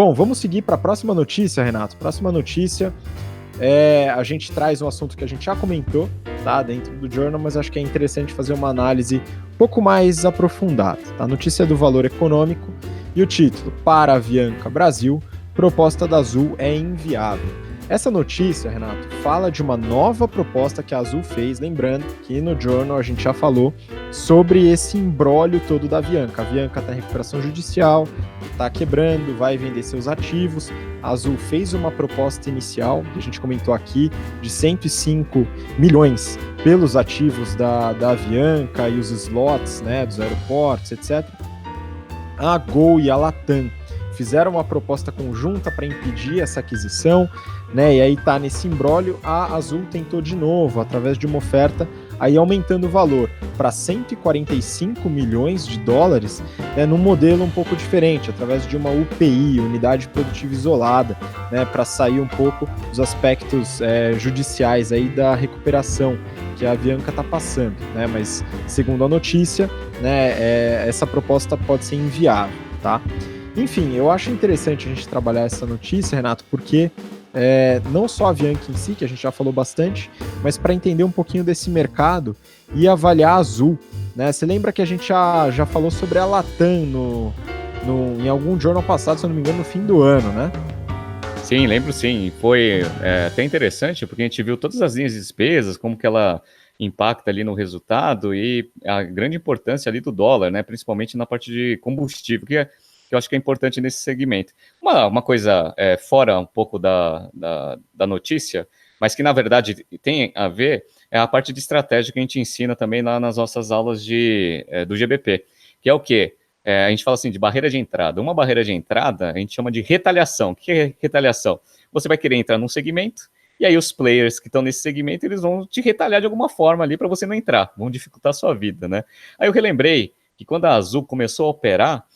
Bom, vamos seguir para a próxima notícia, Renato. Próxima notícia, a gente traz um assunto que a gente já comentou, tá, dentro do Journal, mas acho que é interessante fazer uma análise um pouco mais aprofundada. Tá? A notícia é do Valor Econômico e o título: Para a Avianca Brasil, proposta da Azul é inviável. Essa notícia, Renato, fala de uma nova proposta que a Azul fez, lembrando que no Journal a gente já falou sobre esse imbróglio todo da Avianca. A Avianca está em recuperação judicial, está quebrando, vai vender seus ativos. A Azul fez uma proposta inicial, que a gente comentou aqui, de 105 milhões pelos ativos da Avianca e os slots, né, dos aeroportos, etc. A Gol e a Latam fizeram uma proposta conjunta para impedir essa aquisição, né? E aí tá nesse imbróglio. A Azul tentou de novo, através de uma oferta, aí aumentando o valor para 145 milhões de dólares, né, num modelo um pouco diferente, através de uma UPI, unidade produtiva isolada, né, para sair um pouco dos aspectos judiciais aí da recuperação que a Avianca está passando, né? Mas segundo a notícia, né, essa proposta pode ser inviável, tá? Enfim, eu acho interessante a gente trabalhar essa notícia, Renato, porque não só a Avianca em si, que a gente já falou bastante, mas para entender um pouquinho desse mercado e avaliar a Azul, né? Você lembra que a gente já falou sobre a Latam em algum jornal passado, se eu não me engano, no fim do ano, né? Sim, lembro sim. Foi até interessante, porque a gente viu todas as linhas de despesas, como que ela impacta ali no resultado e a grande importância ali do dólar, né? Principalmente na parte de combustível, que eu acho que é importante nesse segmento. Uma coisa fora um pouco da notícia, mas que na verdade tem a ver, é a parte de estratégia que a gente ensina também lá nas nossas aulas do GBP, que é o quê? A gente fala assim de barreira de entrada. Uma barreira de entrada a gente chama de retaliação. O que é retaliação? Você vai querer entrar num segmento, e aí os players que estão nesse segmento, eles vão te retalhar de alguma forma ali para você não entrar, vão dificultar a sua vida, né? Aí eu relembrei que quando a Azul começou a operar,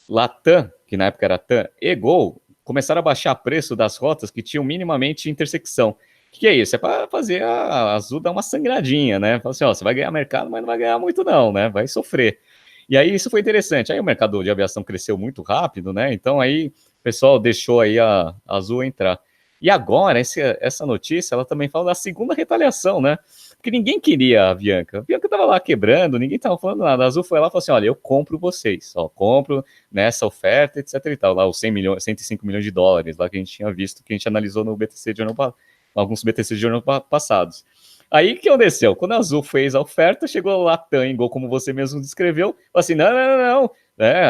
Latam, que na época era TAM, e Gol, começaram a baixar o preço das rotas que tinham minimamente intersecção. O que é isso? É para fazer a Azul dar uma sangradinha, né? Fala assim, ó, você vai ganhar mercado, mas não vai ganhar muito não, né? Vai sofrer. E aí isso foi interessante. Aí o mercado de aviação cresceu muito rápido, né? Então aí o pessoal deixou aí a Azul entrar. E agora, essa notícia, ela também fala da segunda retaliação, né? Porque ninguém queria a Bianca. A Bianca tava lá quebrando, ninguém tava falando nada. A Azul foi lá e falou assim: olha, eu compro vocês, ó, compro nessa oferta, etc e tal. Lá os 100 milhões, 105 milhões de dólares, lá que a gente tinha visto, que a gente analisou no BTC de alguns BTC de ano passados. Aí o que aconteceu? Quando a Azul fez a oferta, chegou a Latam, igual como você mesmo descreveu, falou assim: não, não, não, não.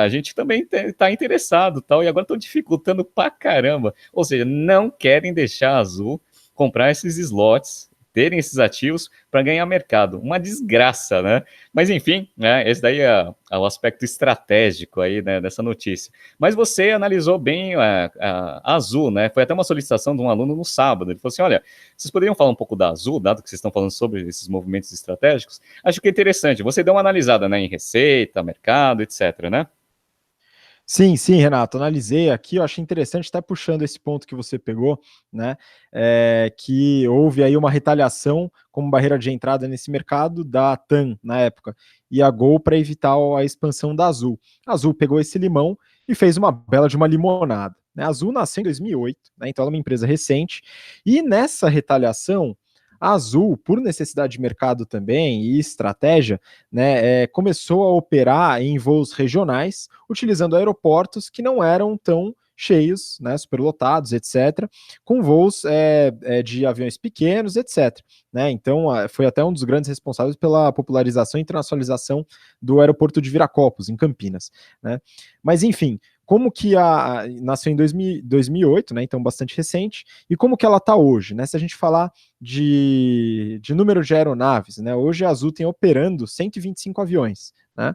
A gente também está interessado tal, e agora estão dificultando pra caramba. Ou seja, não querem deixar a Azul comprar esses slots, terem esses ativos para ganhar mercado. Uma desgraça, né? Mas enfim, né, esse daí é o aspecto estratégico aí, né, dessa notícia. Mas você analisou bem a Azul, né? Foi até uma solicitação de um aluno no sábado. Ele falou assim: olha, vocês poderiam falar um pouco da Azul, dado que vocês estão falando sobre esses movimentos estratégicos? Acho que é interessante. Você deu uma analisada, né, em receita, mercado, etc, né? Sim, sim, Renato, analisei aqui, eu achei interessante, até puxando esse ponto que você pegou, né, que houve aí uma retaliação como barreira de entrada nesse mercado da TAM na época, e a Gol para evitar a expansão da Azul. A Azul pegou esse limão e fez uma bela de uma limonada. Né? A Azul nasceu em 2008, né, então ela é uma empresa recente, e nessa retaliação, a Azul, por necessidade de mercado também e estratégia, né, começou a operar em voos regionais, utilizando aeroportos que não eram tão cheios, né, superlotados, etc., com voos de aviões pequenos, etc. Né? Então, foi até um dos grandes responsáveis pela popularização e internacionalização do aeroporto de Viracopos, em Campinas. Né? Mas, enfim, como que nasceu em 2008, né, então bastante recente, e como que ela está hoje, né? Se a gente falar de número de aeronaves, né? Hoje a Azul tem operando 125 aviões, né?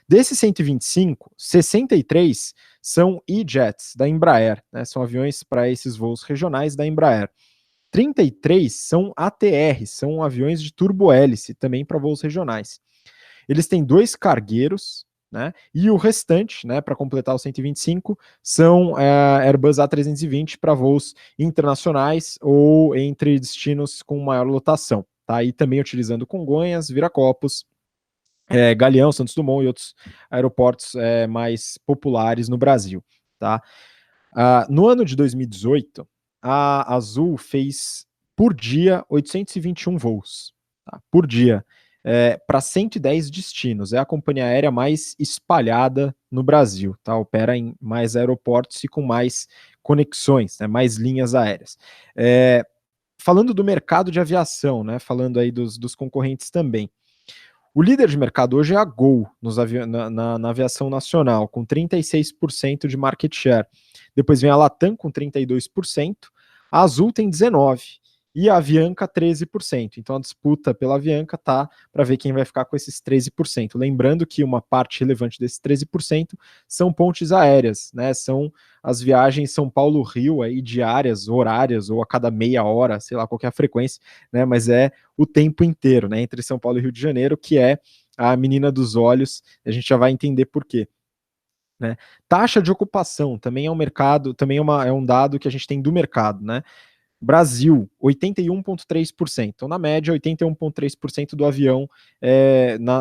Desses 125, 63 são E-Jets da Embraer, né? São aviões para esses voos regionais da Embraer. 33 são ATR, são aviões de turbohélice, também para voos regionais. Eles têm 2 cargueiros, né? E o restante, né, para completar os 125, são Airbus A320 para voos internacionais ou entre destinos com maior lotação. Tá? E também utilizando Congonhas, Viracopos, Galeão, Santos Dumont e outros aeroportos mais populares no Brasil. Tá? No ano de 2018, a Azul fez por dia 821 voos, tá? Por dia, para 110 destinos. É a companhia aérea mais espalhada no Brasil, tá? Opera em mais aeroportos e com mais conexões, né? Mais linhas aéreas. Falando do mercado de aviação, né? Falando aí dos concorrentes também. O líder de mercado hoje é a Gol na aviação nacional, com 36% de market share. Depois vem a Latam com 32%, a Azul tem 19% e a Avianca 13%. Então a disputa pela Avianca tá para ver quem vai ficar com esses 13%. Lembrando que uma parte relevante desses 13% são pontes aéreas, né? São as viagens São Paulo-Rio aí diárias, horárias ou a cada meia hora, sei lá qual que é a frequência, né? Mas é o tempo inteiro, né? Entre São Paulo e Rio de Janeiro, que é a menina dos olhos. A gente já vai entender por quê. Né? Taxa de ocupação também é um mercado, também é um dado que a gente tem do mercado, né? Brasil, 81,3%. Então, na média, 81,3% do avião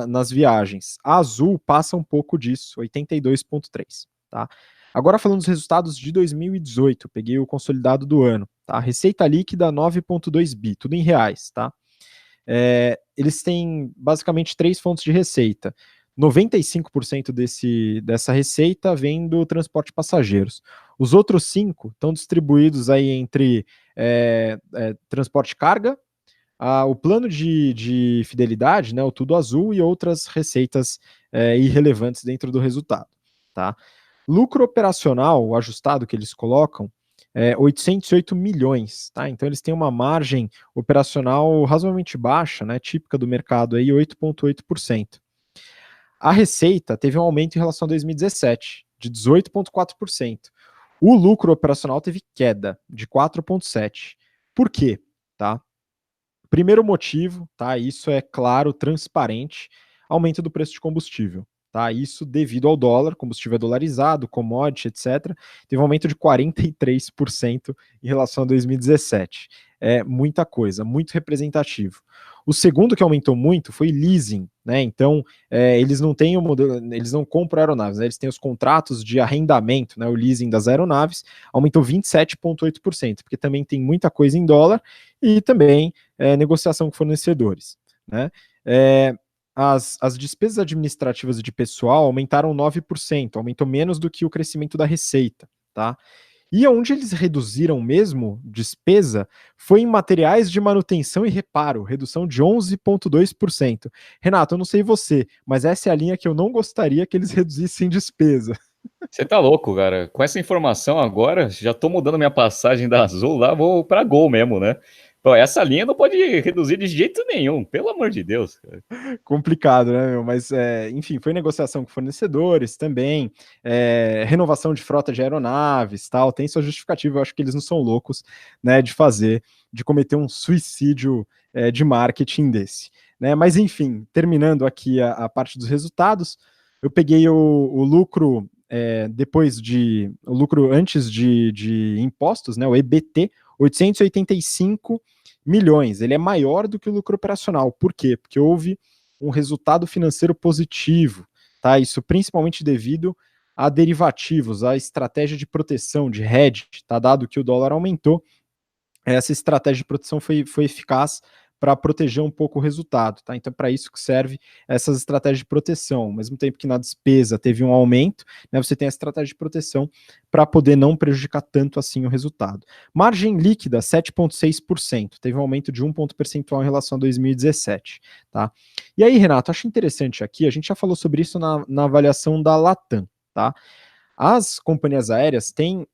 nas viagens. A Azul passa um pouco disso, 82,3%. Tá? Agora, falando dos resultados de 2018, peguei o consolidado do ano. Tá? Receita líquida, 9,2 bi, tudo em reais. Tá? Eles têm basicamente 3 fontes de receita. 95% dessa receita vem do transporte de passageiros. Os outros 5 estão distribuídos aí entre transporte carga, o plano de fidelidade, né, o Tudo Azul e outras receitas irrelevantes dentro do resultado. Tá? Lucro operacional, o ajustado que eles colocam, 808 milhões, tá? Então eles têm uma margem operacional razoavelmente baixa, né, típica do mercado aí, 8,8%. A receita teve um aumento em relação a 2017, de 18,4%. O lucro operacional teve queda de 4,7%. Por quê? Tá? Primeiro motivo, tá? Isso é claro, transparente, aumento do preço de combustível. Tá? Isso devido ao dólar, combustível é dolarizado, commodity, etc. Teve um aumento de 43% em relação a 2017. É muita coisa, muito representativo. O segundo que aumentou muito foi leasing, né? Então, eles não têm o modelo, eles não compram aeronaves, né? Eles têm os contratos de arrendamento, né? O leasing das aeronaves aumentou 27,8%, porque também tem muita coisa em dólar e também negociação com fornecedores, né? As despesas administrativas de pessoal aumentaram 9%, aumentou menos do que o crescimento da receita, tá? E onde eles reduziram mesmo despesa foi em materiais de manutenção e reparo, redução de 11,2%. Renato, eu não sei você, mas essa é a linha que eu não gostaria que eles reduzissem despesa. Você tá louco, cara. Com essa informação agora, já tô mudando minha passagem da Azul lá, vou pra Gol mesmo, né? Pô, essa linha não pode reduzir de jeito nenhum, pelo amor de Deus. Cara. Complicado, né, meu? Mas, enfim, foi negociação com fornecedores também, renovação de frota de aeronaves, tal, tem sua justificativa, eu acho que eles não são loucos, né, de cometer um suicídio de marketing desse, né? Mas, enfim, terminando aqui a parte dos resultados, eu peguei o lucro o lucro antes de impostos, né, o EBT, 885 milhões. Ele é maior do que o lucro operacional. Por quê? Porque houve um resultado financeiro positivo, tá? Isso principalmente devido a derivativos, a estratégia de proteção, de hedge, tá? Dado que o dólar aumentou, essa estratégia de proteção foi eficaz para proteger um pouco o resultado, tá? Então, para isso que serve essas estratégias de proteção. Ao mesmo tempo que na despesa teve um aumento, né, você tem a estratégia de proteção para poder não prejudicar tanto assim o resultado. Margem líquida, 7,6%. Teve um aumento de 1 ponto percentual em relação a 2017, tá? E aí, Renato, acho interessante aqui, a gente já falou sobre isso na avaliação da Latam, tá? As companhias aéreas têm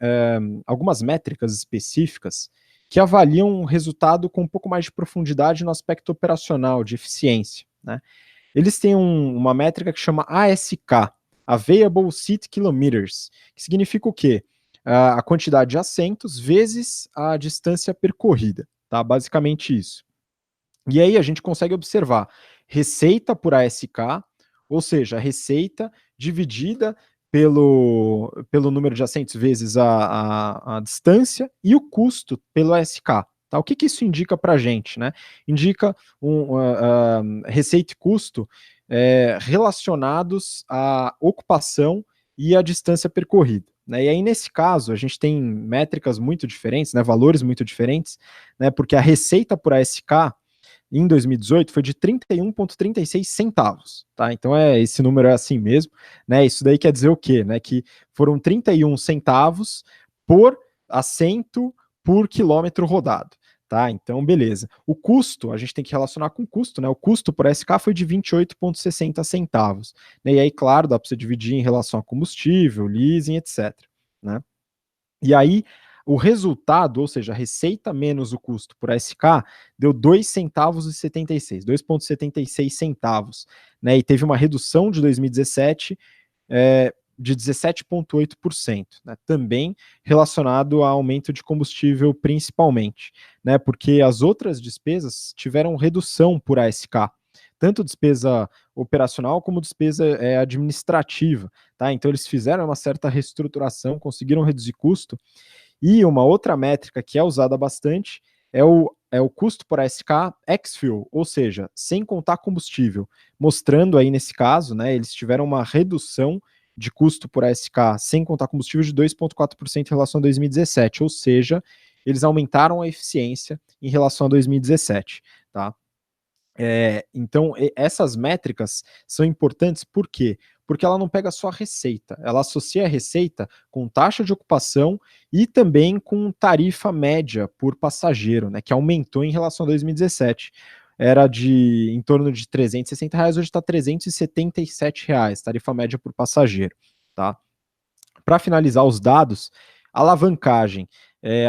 algumas métricas específicas que avaliam o resultado com um pouco mais de profundidade no aspecto operacional, de eficiência, né? Eles têm uma métrica que chama ASK, Available Seat Kilometers, que significa o quê? A quantidade de assentos vezes a distância percorrida, tá? Basicamente isso. E aí a gente consegue observar receita por ASK, ou seja, a receita dividida pelo número de assentos vezes a distância e o custo pelo ASK. Tá? O que, que isso indica para a gente? Né? Indica receita e custo relacionados à ocupação e à distância percorrida. né? E aí, nesse caso, a gente tem métricas muito diferentes, né? Valores muito diferentes, né? Porque a receita por ASK em 2018 foi de 31,36 centavos, tá? Então esse número é assim mesmo, né? Isso daí quer dizer o quê? Né? Que foram 31 centavos por assento por quilômetro rodado. Tá, então beleza. O custo, a gente tem que relacionar com o custo, né? O custo por SK foi de 28,60 centavos. Né? E aí, claro, dá para você dividir em relação a combustível, leasing, etc. Né? E aí, o resultado, ou seja, a receita menos o custo por SK, deu 2 centavos e 76, 2,76 centavos. Né? E teve uma redução de 2017 de 17,8%, né? Também relacionado a aumento de combustível principalmente, né? Porque as outras despesas tiveram redução por ASK, tanto despesa operacional como despesa administrativa, tá? Então eles fizeram uma certa reestruturação, conseguiram reduzir custo, e uma outra métrica que é usada bastante é o custo por ASK ex-fuel, ou seja, sem contar combustível, mostrando aí nesse caso, né, eles tiveram uma redução de custo por ASK sem contar combustível de 2,4% em relação a 2017, ou seja, eles aumentaram a eficiência em relação a 2017, tá? Então, essas métricas são importantes por quê? Porque ela não pega só a receita, ela associa a receita com taxa de ocupação e também com tarifa média por passageiro, né, que aumentou em relação a 2017. Era de em torno de R$ 360, hoje está R$ 377, tarifa média por passageiro. Tá? Para finalizar os dados, alavancagem.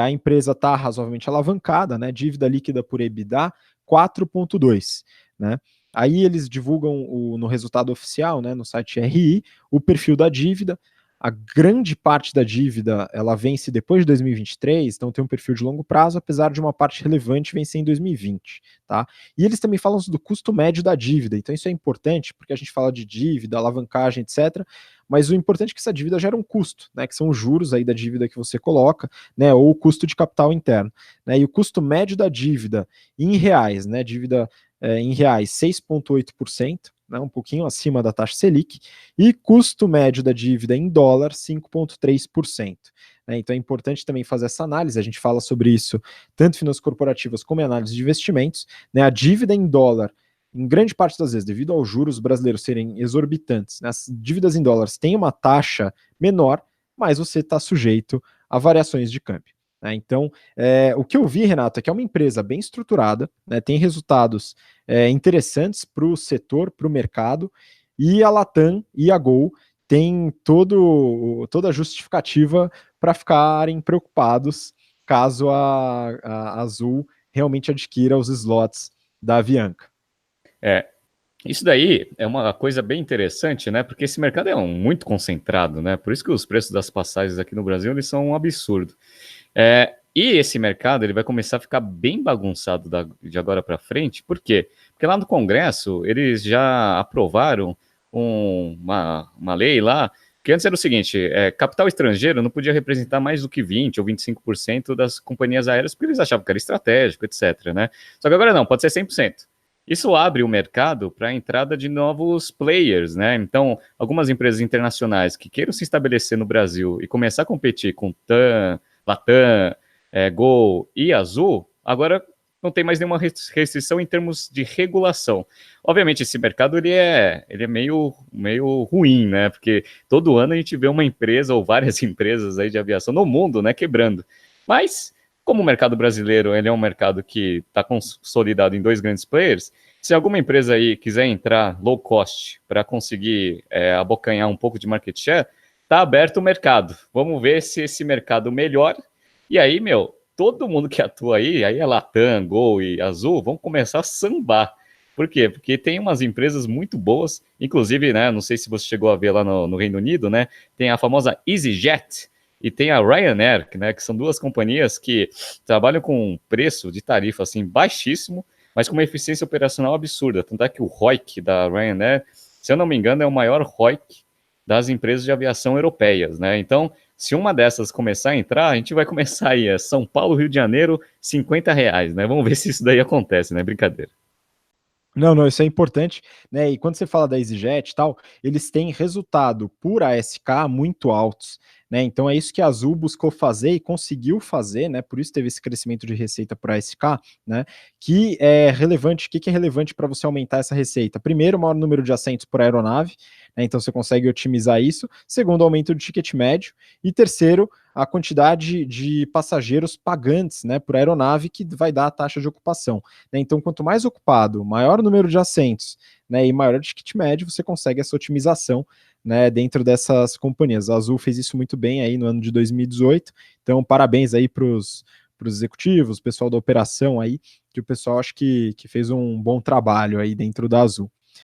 A empresa está razoavelmente alavancada, né? Dívida líquida por EBITDA 4,2, né? Aí eles divulgam no resultado oficial, né, no site RI, o perfil da dívida. A grande parte da dívida ela vence depois de 2023, então tem um perfil de longo prazo, apesar de uma parte relevante vencer em 2020, tá? E eles também falam do custo médio da dívida, então isso é importante, porque a gente fala de dívida, alavancagem, etc., mas o importante é que essa dívida gera um custo, né, que são os juros aí da dívida que você coloca, né, ou o custo de capital interno, né, e o custo médio da dívida em reais, né, dívida em reais 6,8%, né, um pouquinho acima da taxa Selic, e custo médio da dívida em dólar 5,3%. Né, então é importante também fazer essa análise, a gente fala sobre isso tanto em finanças corporativas como em análise de investimentos, né, a dívida em dólar em grande parte das vezes, devido aos juros brasileiros serem exorbitantes, né, as dívidas em dólares têm uma taxa menor, mas você está sujeito a variações de câmbio. Né? Então, o que eu vi, Renato, é que é uma empresa bem estruturada, né, tem resultados interessantes para o setor, para o mercado, e a Latam e a Gol têm toda a justificativa para ficarem preocupados caso a Azul realmente adquira os slots da Avianca. Isso daí é uma coisa bem interessante, né? Porque esse mercado é muito concentrado, né? Por isso que os preços das passagens aqui no Brasil eles são um absurdo. E esse mercado ele vai começar a ficar bem bagunçado de agora para frente. Por quê? Porque lá no Congresso eles já aprovaram uma lei lá que antes era o seguinte: capital estrangeiro não podia representar mais do que 20 ou 25% das companhias aéreas, porque eles achavam que era estratégico, etc. Né? Só que agora não, pode ser 100%. Isso abre o mercado para a entrada de novos players, né? Então, algumas empresas internacionais que queiram se estabelecer no Brasil e começar a competir com TAM, Latam, Gol e Azul, agora não tem mais nenhuma restrição em termos de regulação. Obviamente, esse mercado ele é meio ruim, né? Porque todo ano a gente vê uma empresa ou várias empresas aí de aviação no mundo, né, quebrando. Mas como o mercado brasileiro ele é um mercado que está consolidado em dois grandes players, se alguma empresa aí quiser entrar low cost para conseguir abocanhar um pouco de market share, está aberto o mercado. Vamos ver se esse mercado melhora. E aí, todo mundo que atua aí é Latam, Gol e Azul, vão começar a sambar. Por quê? Porque tem umas empresas muito boas, inclusive, né, não sei se você chegou a ver lá no Reino Unido, né, tem a famosa EasyJet, e tem a Ryanair, né, que são duas companhias que trabalham com um preço de tarifa assim baixíssimo, mas com uma eficiência operacional absurda. Tanto é que o ROIC da Ryanair, se eu não me engano, é o maior ROIC das empresas de aviação europeias, né? Então, se uma dessas começar a entrar, a gente vai começar aí, São Paulo, Rio de Janeiro, R$ 50, né? Vamos ver se isso daí acontece, né? Brincadeira. Não, isso é importante, né? E quando você fala da EasyJet e tal, eles têm resultado por ASK muito altos, né? Então é isso que a Azul buscou fazer e conseguiu fazer, né? Por isso teve esse crescimento de receita por ASK, né? Que é relevante. O que é relevante para você aumentar essa receita? Primeiro, o maior número de assentos por aeronave, né? Então você consegue otimizar isso. Segundo, aumento do ticket médio. E terceiro, a quantidade de passageiros pagantes, né, por aeronave, que vai dar a taxa de ocupação, né? Então, quanto mais ocupado, maior o número de assentos, né, e maior o ticket médio, você consegue essa otimização, né, dentro dessas companhias. A Azul fez isso muito bem aí no ano de 2018, então parabéns aí para os executivos, pessoal da operação aí, que o pessoal acho que fez um bom trabalho aí dentro da Azul.